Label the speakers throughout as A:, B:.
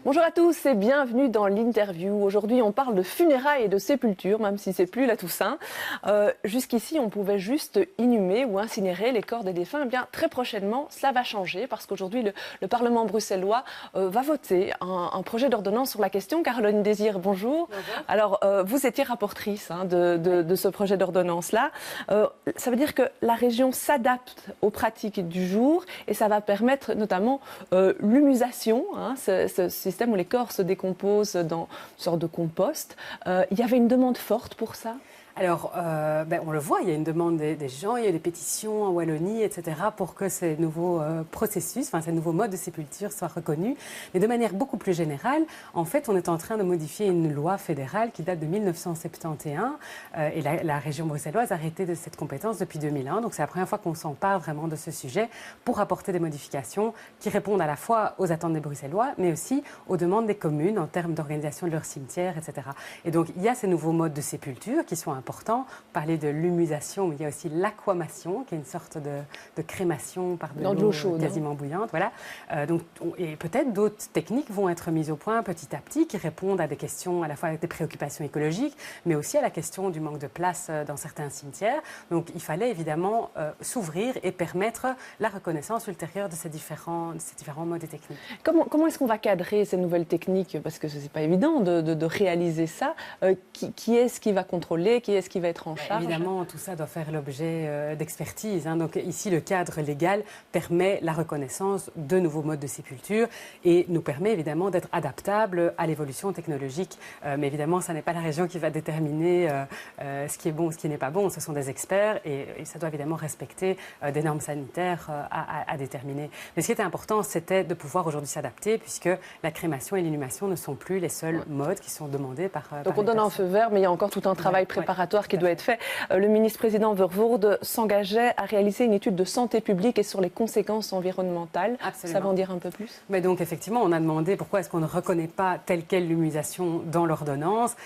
A: Bonjour à tous et bienvenue dans l'interview. Aujourd'hui, on parle de funérailles et de sépulture, même si c'est plus la Toussaint. Jusqu'ici, on pouvait juste inhumer ou incinérer les corps des défunts. Eh bien, très prochainement, cela va changer parce qu'aujourd'hui, le Parlement bruxellois va voter un projet d'ordonnance sur la question. Caroline Désir, bonjour.
B: Bonjour.
A: Alors, vous étiez rapportrice de ce projet d'ordonnance-là. Ça veut dire que la région s'adapte aux pratiques du jour et ça va permettre notamment l'humusation, ce système où les corps se décomposent dans une sorte de compost. Il y avait une demande forte pour ça ?
B: Alors, on le voit, il y a une demande des gens, il y a des pétitions en Wallonie, etc., pour que ces nouveaux processus, ces nouveaux modes de sépulture soient reconnus. Mais de manière beaucoup plus générale, en fait, on est en train de modifier une loi fédérale qui date de 1971 et la région bruxelloise a arrêté de cette compétence depuis 2001. Donc, c'est la première fois qu'on s'empare vraiment de ce sujet pour apporter des modifications qui répondent à la fois aux attentes des Bruxellois, mais aussi aux demandes des communes en termes d'organisation de leurs cimetières, etc. Et donc, il y a ces nouveaux modes de sépulture qui sont important. Parler de l'humusation, mais il y a aussi l'aquamation, qui est une sorte de crémation par de l'eau chaude, quasiment bouillante. Voilà. Et peut-être d'autres techniques vont être mises au point petit à petit, qui répondent à des questions, à la fois avec des préoccupations écologiques, mais aussi à la question du manque de place dans certains cimetières. Donc il fallait évidemment s'ouvrir et permettre la reconnaissance ultérieure de ces différents modes et techniques.
A: Comment est-ce qu'on va cadrer ces nouvelles techniques ? Parce que ce n'est pas évident de réaliser ça. Qui est-ce qui va contrôler ? Qui est-ce qui va être en charge ?
B: Évidemment, tout ça doit faire l'objet d'expertise. Donc ici, le cadre légal permet la reconnaissance de nouveaux modes de sépulture et nous permet évidemment d'être adaptable à l'évolution technologique. Mais évidemment, ça n'est pas la région qui va déterminer ce qui est bon ou ce qui n'est pas bon. Ce sont des experts et ça doit évidemment respecter des normes sanitaires à déterminer. Mais ce qui était important, c'était de pouvoir aujourd'hui s'adapter puisque la crémation et l'inhumation ne sont plus les seuls modes qui sont demandés par
A: Donc on donne un feu vert, mais il y a encore tout un travail préparatoire qui doit être fait. Le ministre-président Vervoorde s'engageait à réaliser une étude de santé publique et sur les conséquences environnementales.
B: Absolument.
A: Ça va en dire un peu plus ?
B: Mais donc effectivement, on a demandé pourquoi est-ce qu'on ne reconnaît pas telle quelle l'humusation dans l'ordonnance.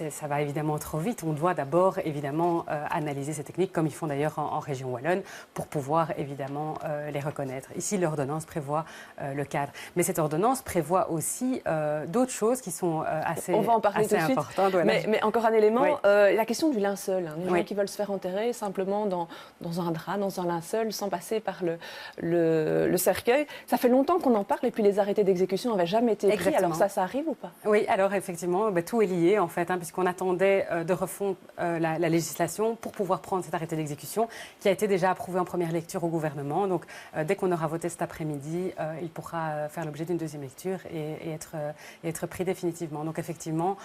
B: Ça va évidemment trop vite. On doit d'abord évidemment analyser ces techniques, comme ils font d'ailleurs en région wallonne, pour pouvoir évidemment les reconnaître. Ici, l'ordonnance prévoit le cadre. Mais cette ordonnance prévoit aussi d'autres choses qui sont assez importantes.
A: On va en parler tout de suite.
B: Voilà.
A: Mais encore un élément, la question du linceul. Les gens qui veulent se faire enterrer simplement dans un drap, dans un linceul, sans passer par le cercueil. Ça fait longtemps qu'on en parle et puis les arrêtés d'exécution n'avaient jamais été pris. Alors ça arrive ou pas ?
B: Oui, alors effectivement, tout est lié en fait, puisqu'on attendait de refondre la législation pour pouvoir prendre cet arrêté d'exécution qui a été déjà approuvé en première lecture au gouvernement. Donc dès qu'on aura voté cet après-midi, il pourra faire l'objet d'une deuxième lecture et être pris définitivement. Donc effectivement,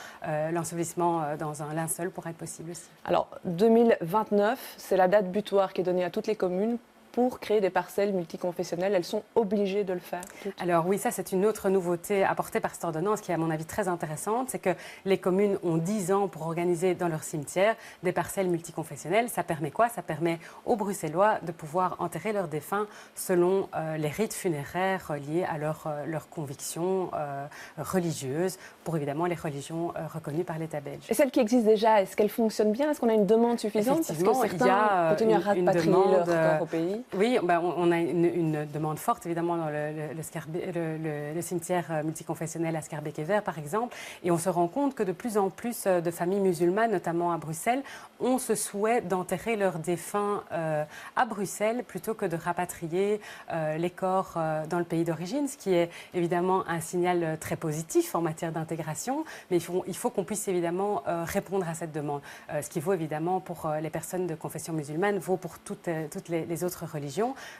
B: l'ensevelissement dans un linceul pourra être possible aussi.
A: Alors, 2029, c'est la date butoir qui est donnée à toutes les communes pour créer des parcelles multiconfessionnelles. Elles sont obligées de le faire toutes.
B: Alors oui, ça c'est une autre nouveauté apportée par cette ordonnance qui est à mon avis très intéressante. C'est que les communes ont 10 ans pour organiser dans leur cimetière des parcelles multiconfessionnelles. Ça permet quoi ? Ça permet aux Bruxellois de pouvoir enterrer leurs défunts selon les rites funéraires liés à leurs convictions religieuses, pour évidemment les religions reconnues par l'État belge.
A: Et celles qui existent déjà, est-ce qu'elles fonctionnent bien ? Est-ce qu'on a une demande suffisante ?
B: Effectivement,
A: parce que certains continuent à rapatrier leur corps au pays.
B: Oui, on a une demande forte, évidemment, dans le cimetière multiconfessionnel à Schaerbeek-Evere, par exemple. Et on se rend compte que de plus en plus de familles musulmanes, notamment à Bruxelles, ont ce souhait d'enterrer leurs défunts à Bruxelles plutôt que de rapatrier les corps dans le pays d'origine, ce qui est évidemment un signal très positif en matière d'intégration. Mais il faut qu'on puisse évidemment répondre à cette demande. Ce qui vaut évidemment pour les personnes de confession musulmane, vaut pour toutes les autres religions.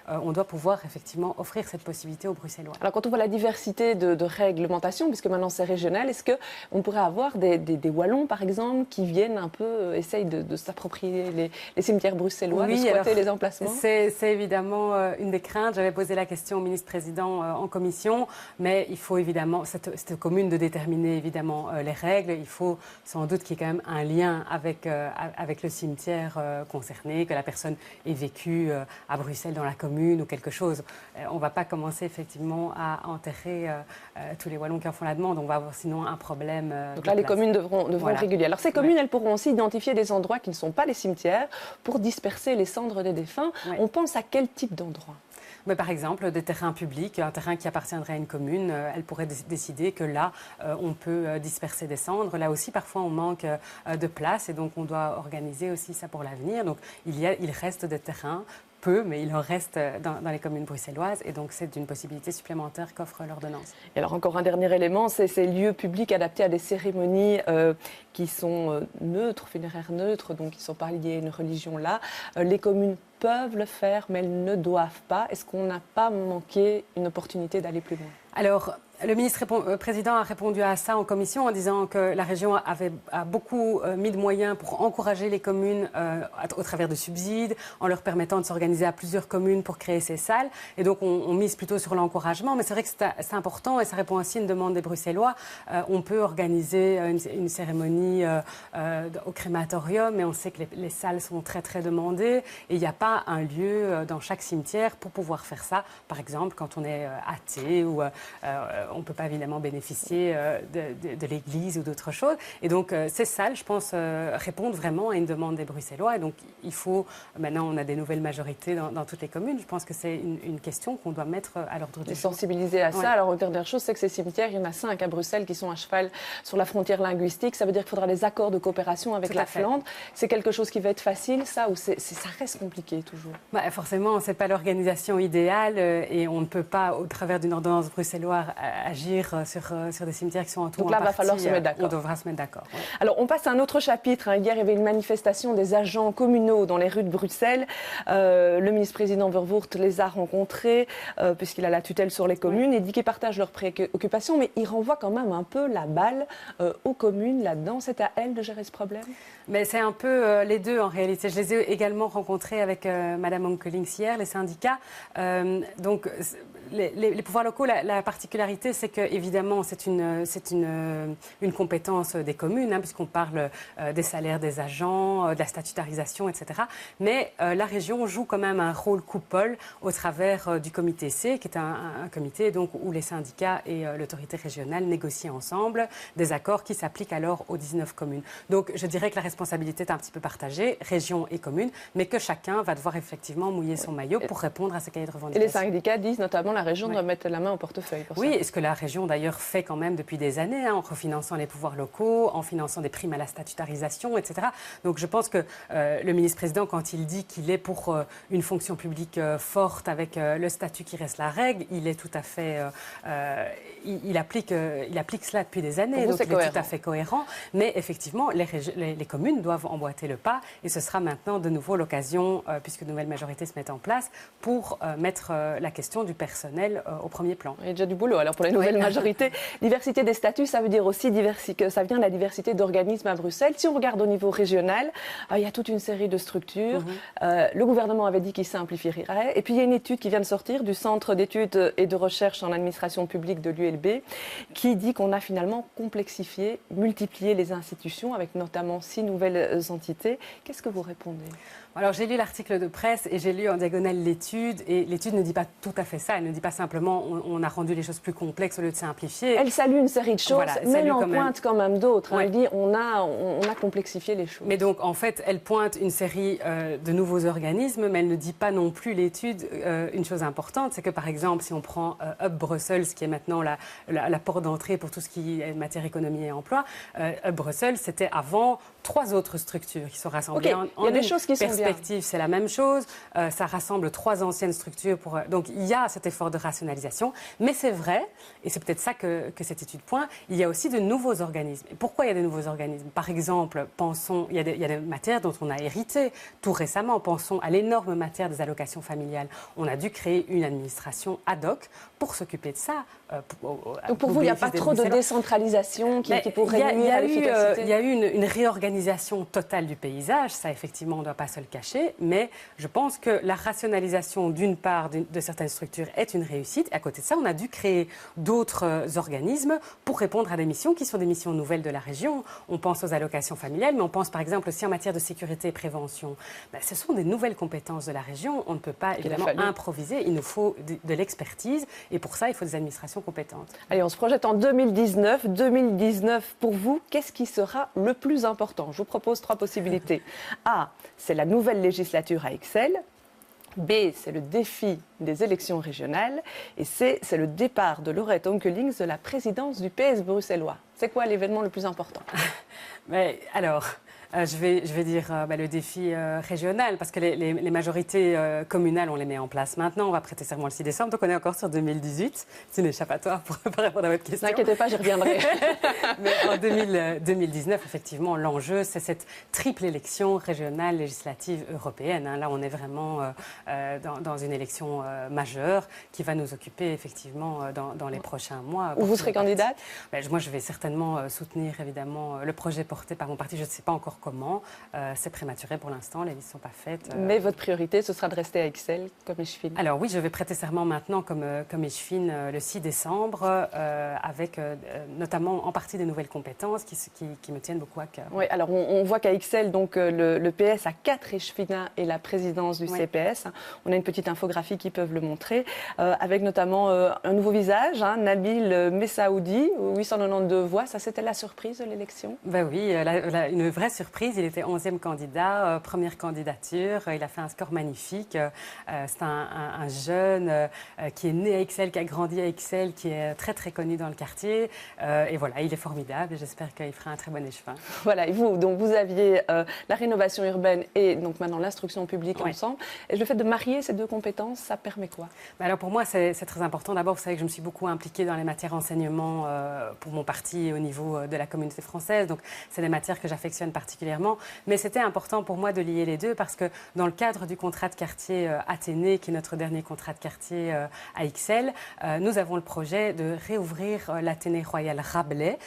B: On doit pouvoir effectivement offrir cette possibilité aux Bruxellois.
A: Alors quand on voit la diversité de réglementations, puisque maintenant c'est régional, est-ce qu'on pourrait avoir des Wallons, par exemple, qui viennent un peu, essayent de s'approprier les cimetières bruxellois, de squatter les emplacements ?
B: C'est évidemment une des craintes. J'avais posé la question au ministre-président en commission, mais il faut évidemment, cette commune de déterminer évidemment les règles. Il faut sans doute qu'il y ait quand même un lien avec le cimetière concerné, que la personne ait vécu à Bruxelles dans la commune ou quelque chose. On ne va pas commencer effectivement à enterrer tous les Wallons qui en font la demande. On va avoir sinon un problème.
A: Donc là, les communes devront réguler. Alors ces communes, elles pourront aussi identifier des endroits qui ne sont pas les cimetières pour disperser les cendres des défunts. On pense à quel type d'endroit ?
B: Mais par exemple, des terrains publics, un terrain qui appartiendrait à une commune, elle pourrait décider que là, on peut disperser des cendres. Là aussi, parfois, on manque de place et donc on doit organiser aussi ça pour l'avenir. Donc il reste des terrains, peu, mais il en reste dans les communes bruxelloises et donc c'est une possibilité supplémentaire qu'offre l'ordonnance.
A: Et alors encore un dernier élément, c'est ces lieux publics adaptés à des cérémonies qui sont neutres, funéraires neutres, donc qui ne sont pas liés à une religion là. Les communes peuvent le faire, mais elles ne doivent pas. Est-ce qu'on n'a pas manqué une opportunité d'aller plus loin?
B: Alors, le ministre-président a répondu à ça en commission en disant que la région a beaucoup mis de moyens pour encourager les communes au travers de subsides, en leur permettant de s'organiser à plusieurs communes pour créer ces salles. Et donc, on mise plutôt sur l'encouragement. Mais c'est vrai que c'est important et ça répond aussi à une demande des Bruxellois. On peut organiser une cérémonie au crématorium, mais on sait que les salles sont très, très demandées. Et il n'y a pas un lieu dans chaque cimetière pour pouvoir faire ça. Par exemple, quand on est athée ou on ne peut pas évidemment bénéficier de l'église ou d'autres choses. Et donc, ces salles, je pense, répondent vraiment à une demande des Bruxellois. Et donc, maintenant, on a des nouvelles majorités dans toutes les communes. Je pense que c'est une question qu'on doit mettre à l'ordre du jour.
A: Sensibiliser à ça. Ouais. Alors, une dernière chose, c'est que ces cimetières, il y en a 5 à Bruxelles qui sont à cheval sur la frontière linguistique. Ça veut dire qu'il faudra des accords de coopération avec la Flandre. C'est quelque chose qui va être facile, ça, ou ça reste compliqué toujours?
B: Forcément, ce n'est pas l'organisation idéale et on ne peut pas, au travers d'une ordonnance bruxelloise, agir sur des cimetières qui sont en tout.
A: Donc là, il va falloir se mettre d'accord.
B: On devra se mettre d'accord. Ouais.
A: Alors, on passe à un autre chapitre. Hier, il y avait une manifestation des agents communaux dans les rues de Bruxelles. Le ministre-président Vervoort les a rencontrés, puisqu'il a la tutelle sur les communes. Il dit qu'ils partagent leurs préoccupations, mais il renvoie quand même un peu la balle aux communes là-dedans. C'est à elles de gérer ce problème?
B: Mais c'est un peu les deux en réalité. Je les ai également rencontrés avec Madame Onkelings hier, les syndicats. Donc, les pouvoirs locaux, la particularité, c'est qu'évidemment, c'est une compétence des communes, hein, puisqu'on parle des salaires des agents, de la statutarisation, etc. Mais la région joue quand même un rôle coupole au travers du comité C, qui est un comité donc, où les syndicats et l'autorité régionale négocient ensemble des accords qui s'appliquent alors aux 19 communes. Donc, je dirais que la responsabilité est un petit peu partagée, région et commune, mais que chacun va devoir effectivement mouiller son maillot pour répondre à ces cahiers de revendications.
A: Et les syndicats disent notamment la région doit mettre la main au portefeuille pour ça.
B: Oui, et ce que la région d'ailleurs fait quand même depuis des années, hein, en refinançant les pouvoirs locaux, en finançant des primes à la statutarisation, etc. Donc je pense que le ministre-président, quand il dit qu'il est pour une fonction publique forte avec le statut qui reste la règle, il est tout à fait... il applique cela depuis des années, donc il est tout à fait cohérent. Mais effectivement, les communes doivent emboîter le pas et ce sera maintenant de nouveau l'occasion, puisque de nouvelles majorités se mettent en place, pour mettre la question du personnel au premier plan.
A: Il y a déjà du boulot alors pour les nouvelles majorités. Diversité des statuts, ça veut dire aussi que ça vient de la diversité d'organismes à Bruxelles. Si on regarde au niveau régional, il y a toute une série de structures. Le gouvernement avait dit qu'il simplifierait. Et puis il y a une étude qui vient de sortir du Centre d'études et de recherche en administration publique de l'ULB qui dit qu'on a finalement complexifié, multiplié les institutions avec notamment 6 nouvelles entités. Qu'est-ce que vous répondez ?
B: Alors j'ai lu l'article de presse et j'ai lu en diagonale l'étude et l'étude ne dit pas tout à fait ça. Elle ne dit pas simplement on a rendu les choses plus complexes au lieu de simplifier.
A: Elle salue une série de choses, voilà, mais elle en pointe quand même d'autres. Ouais. Elle dit on a complexifié les choses.
B: Mais donc en fait elle pointe une série de nouveaux organismes, mais elle ne dit pas non plus l'étude une chose importante, c'est que par exemple si on prend Hub Brussels qui est maintenant la porte d'entrée pour tout ce qui est matière économie et emploi, Hub Brussels c'était avant 3 autres structures qui sont rassemblées en
A: il y a des choses qui sont bien.
B: C'est la même chose. Ça rassemble 3 anciennes structures. Donc, il y a cet effort de rationalisation. Mais c'est vrai, et c'est peut-être ça que cette étude pointe, il y a aussi de nouveaux organismes. Et pourquoi il y a de nouveaux organismes? Par exemple, il y a des matières dont on a hérité tout récemment. Pensons à l'énorme matière des allocations familiales. On a dû créer une administration ad hoc pour s'occuper de ça.
A: Donc, pour vous, il n'y a pas trop de décentralisation qui pourrait nuire à l'efficacité?
B: Il y a eu une réorganisation totale du paysage. Ça, effectivement, on ne doit pas se le cacher, mais je pense que la rationalisation d'une part de certaines structures est une réussite. À côté de ça, on a dû créer d'autres organismes pour répondre à des missions qui sont des missions nouvelles de la région. On pense aux allocations familiales, mais on pense par exemple aussi en matière de sécurité et prévention. Ce sont des nouvelles compétences de la région. On ne peut pas évidemment improviser. Il nous faut de l'expertise et pour ça, il faut des administrations compétentes.
A: Allez, on se projette en 2019. 2019, pour vous, qu'est-ce qui sera le plus important? Je vous propose 3 possibilités. A, c'est la nouvelle législature à Excel. B, c'est le défi des élections régionales. Et C, c'est le départ de Laurette Onkelings de la présidence du PS bruxellois. C'est quoi l'événement le plus important?
B: Mais alors, je vais dire le défi régional, parce que les majorités communales, on les met en place maintenant. On va prêter serment le 6 décembre, donc on est encore sur 2018. C'est une échappatoire pour répondre à votre question.
A: Ne vous inquiétez pas, j'y reviendrai.
B: Mais en 2019, effectivement, l'enjeu, c'est cette triple élection régionale, législative, européenne. Là, on est vraiment dans une élection majeure qui va nous occuper, effectivement, dans les prochains mois.
A: Où vous serez candidate?
B: Moi, je vais certainement soutenir, évidemment, le projet porté par mon parti. Je ne sais pas encore comment. C'est prématuré pour l'instant, les listes ne sont pas faites.
A: Mais votre priorité, ce sera de rester à Ixelles comme échevine?
B: Alors oui, je vais prêter serment maintenant comme échevine le 6 décembre, avec notamment en partie des nouvelles compétences qui me tiennent beaucoup à cœur.
A: Oui, alors on voit qu'à Ixelles, donc, le PS a 4 échevinats et la présidence du CPS. On a une petite infographie qui peuvent le montrer, avec notamment un nouveau visage, Nabil Messaoudi, 892 voix. Ça, c'était la surprise de l'élection?
B: Ben oui, une vraie surprise. Il était 11e candidat, première candidature. Il a fait un score magnifique. C'est un jeune qui est né à Ixelles, qui a grandi à Ixelles, qui est très très connu dans le quartier. Et voilà, il est formidable et j'espère qu'il fera un très bon échevin. Voilà,
A: et vous, donc vous aviez la rénovation urbaine et donc maintenant l'instruction publique ensemble. Et le fait de marier ces deux compétences, ça permet quoi?
B: Alors pour moi, c'est très important. D'abord, vous savez que je me suis beaucoup impliquée dans les matières enseignement pour mon parti au niveau de la communauté française. Donc c'est des matières que j'affectionne particulièrement. Mais c'était important pour moi de lier les deux parce que dans le cadre du contrat de quartier Athénée, qui est notre dernier contrat de quartier à Ixelles, nous avons le projet de réouvrir l'Athénée Royal Rabelais,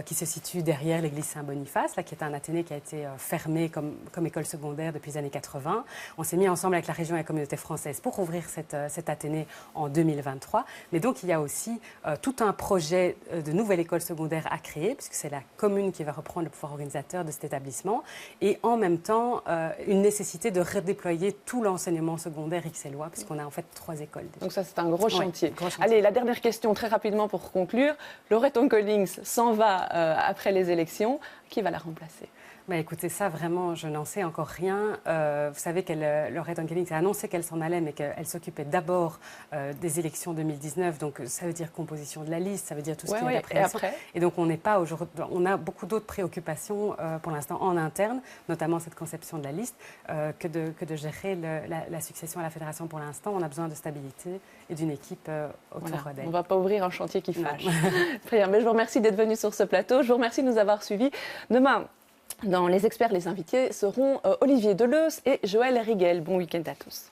B: qui se situe derrière l'église Saint-Boniface, qui est un Athénée qui a été fermé comme école secondaire depuis les années 80. On s'est mis ensemble avec la région et la communauté française pour ouvrir cette Athénée en 2023. Mais donc il y a aussi tout un projet de nouvelle école secondaire à créer, puisque c'est la commune qui va reprendre le pouvoir organisateur de cet établissement, et en même temps une nécessité de redéployer tout l'enseignement secondaire ixellois, puisqu'on a en fait 3 écoles déjà.
A: Donc ça, c'est un gros chantier.
B: Gros chantier.
A: Allez, la dernière question très rapidement pour conclure. Laurette Onkelings s'en va après les élections. Qui va la remplacer?
B: Écoutez, ça vraiment, je n'en sais encore rien. Vous savez Laurette Onkelings a annoncé qu'elle s'en allait, mais qu'elle s'occupait d'abord des élections 2019. Donc ça veut dire composition de la liste, ça veut dire tout ce qui est après. Et donc on n'est pas aujourd'hui. On a beaucoup d'autres préoccupations pour l'instant en interne, notamment cette conception de la liste, que de gérer la succession à la fédération pour l'instant. On a besoin de stabilité et d'une équipe autour d'elle.
A: On ne va pas ouvrir un chantier qui fâche. Très bien, mais je vous remercie d'être venu sur ce plateau. Je vous remercie de nous avoir suivis. Demain, dans Les Experts, les invités seront Olivier Deleuze et Joël Riguel. Bon week-end à tous.